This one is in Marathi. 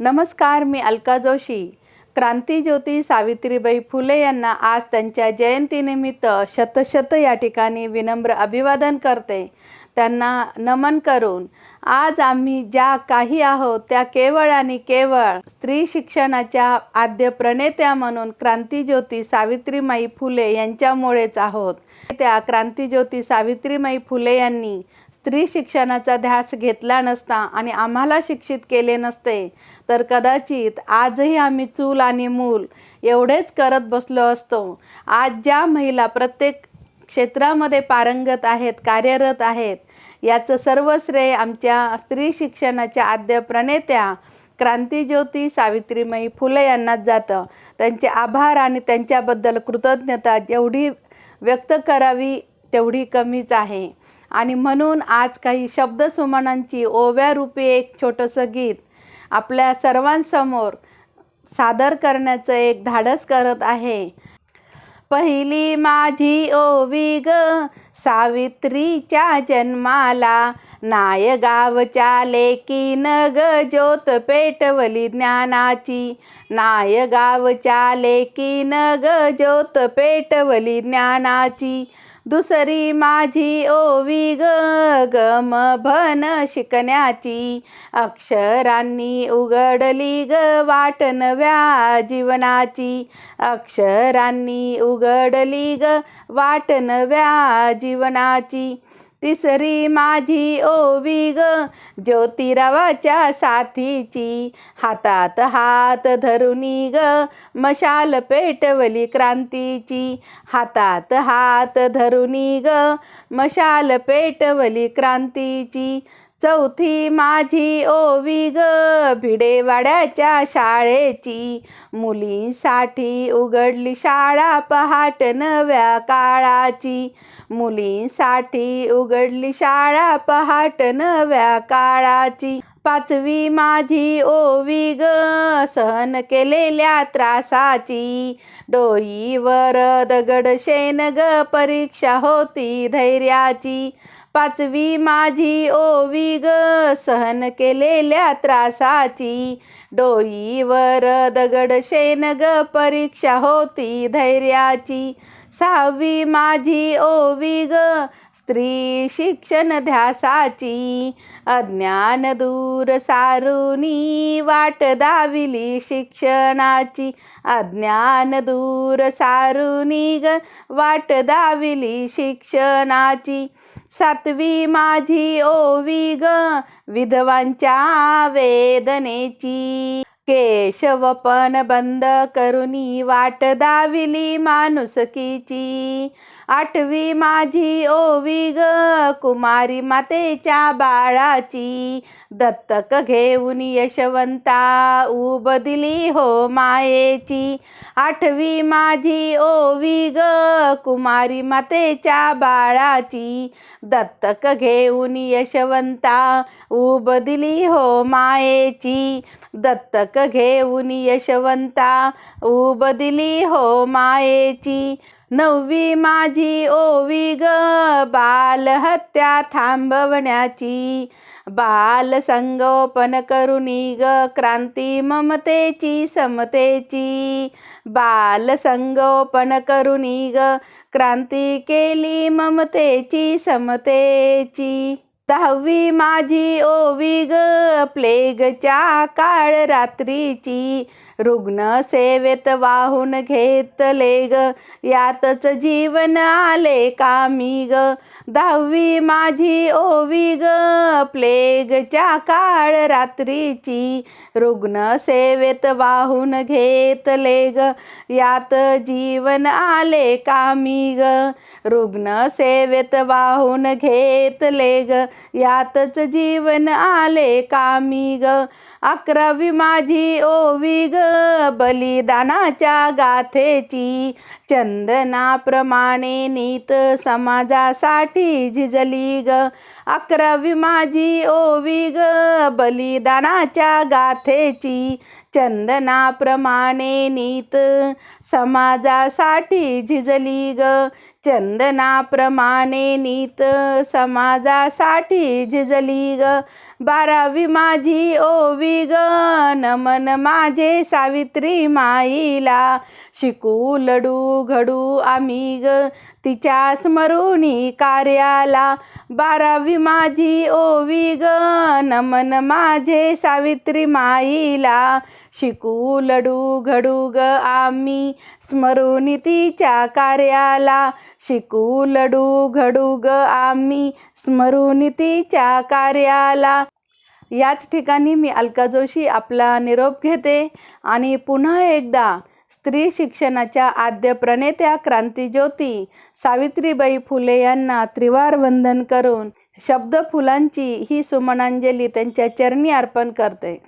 नमस्कार, मी अलका जोशी. क्रांतीज्योती सावित्रीबाई फुले यांना आज त्यांच्या जयंतीनिमित्त शतशत या ठिकाणी विनम्र अभिवादन करते. त्यांना नमन करून आज आम्ही ज्या काही आहोत त्या केवळ आणि केवळ स्त्री शिक्षणाच्या आद्य प्रणेत्या म्हणून क्रांतीज्योती सावित्रीमाई फुले यांच्यामुळेच आहोत. त्या क्रांतीज्योती सावित्रीमाई फुले यांनी स्त्री शिक्षणाचा ध्यास घेतला नसता आणि आम्हाला शिक्षित केले नसते तर कदाचित आजही आम्ही चूल आणि मूल एवढेच करत बसलो असतो. आज ज्या महिला प्रत्येक क्षेत्रामध्ये पारंगत आहेत, कार्यरत आहेत, याचं सर्व श्रेय आमच्या स्त्री शिक्षणाच्या आद्य प्रणेत्या क्रांतीज्योती सावित्रीमाई फुले यांनाच जातं. त्यांचे आभार आणि त्यांच्याबद्दल कृतज्ञता जेवढी व्यक्त करावी तेवढी कमीच आहे. आणि म्हणून आज काही शब्दसुमनांची ओव्यारूपी एक छोटंसं गीत आपल्या सर्वांसमोर सादर करण्याचं एक धाडस करत आहे. पहिली माझी ओवी ग सावित्रीच्या जन्माला, नाय गावच्या लेकीन ग ज्योत पेटवली ज्ञानाची. नाय गावच्या लेकीन ग ज्योत पेटवली ज्ञानाची. दुसरी माझी ओवी ग गमभन शिकण्याची, अक्षरांनी उघडली ग वाट नव्या जीवनाची. अक्षरांनी उघडली ग वाट नव्या जीवनाची. तिसरी माझी ओवी ग ज्योतिरावाच्या साथीची, हातात हात धरुनी ग मशाल पेटवली क्रांतीची. हातात हात धरुनी ग मशाल पेटवली क्रांतीची. चौथी माझी ओवी ग भिडेवाड्याच्या शाळेची, मुलींसाठी उघडली शाळा पहाट नव्या काळाची. मुलींसाठी उघडली शाळा पहाट नव्या काळाची. पाचवी माझी ओवी ग सहन केलेल्या त्रासाची, डोईवर दगड शेन ग परीक्षा होती धैर्याची. पाचवी माझी ओवी ग सहन केलेल्या त्रासाची, डोईवर दगड शेन ग परीक्षा होती धैर्याची. सहावी माझी ओवी ग स्त्री शिक्षण ध्यासाची, अज्ञान दूर सारुनी वाट दाविली शिक्षणाची. अज्ञान दूर सारुनी ग वाट दाविली शिक्षणाची. सातवी माझी ओवी ग विधवांच्या वेदनेची, केशवपण बंद करुनी वाट दाविली माणुसकीची. आठवी माझी ओवी ग कुमारी मातेच्या बाळाची, दत्तक घेऊन यशवंता उब दिली हो मायेची. आठवी माझी ओवी ग कुमारी मातेच्या बाळाची, दत्तक घेऊन यशवंता उब दिली हो मायेची. दत्तक घेऊन यशवंता उब दिली हो मायेची. नववी माझी ओवी ग बालहत्या थांबवण्याची, बालसंगोपन करुनी ग क्रांती ममतेची समतेची. बालसंगोपन करुनी ग क्रांती केली ममतेची समतेची. दहावी माझी ओवी ग प्लेगच्या काळ रात्रीची, रुग्णसेवेत वाहून घेतले ग यातच जीवन आले कामी ग. दहावी माझी ओवी ग प्लेगच्या काळ रात्रीची, रुग्णसेवेत वाहून घेतले ग यात जीवन आले कामी ग. रुग्णसेवेत वाहून घेतले ग यातच जीवन आले कामी ग. अकरावी माझी ओवी ग बलिदानाच्या गाथेची, चंदनाप्रमाणे नीत समाजासाठी झिजली ग. अकरावी माझी ओवी ग बलिदानाच्या गाथेची, चंदनाप्रमाणे नीत समाजासाठी झिजली ग. चंदनाप्रमाणे नीत समाजासाठी झिजली ग 12वी माझी ओवी ग नमन माझे सावित्री माईला शिकू लडू घडू आम्ही ग तिच्या स्मरुनी कार्याला 12वी माझी ओवी ग नमन माझे सावित्री माईला शिकू लडू घडू ग आम्ही स्मरुनी तिच्या कार्याला शिकू लडू घडू ग आम्ही स्मरुनी तिच्या कार्याला. याच ठिकाणी मी अलका जोशी आपला निरोप घेते आणि पुन्हा एकदा स्त्री शिक्षणाच्या आद्य प्रणेत्या क्रांतीज्योती सावित्रीबाई फुले यांना त्रिवार वंदन करून शब्द फुलांची ही सुमनांजली त्यांच्या चरणी अर्पण करते.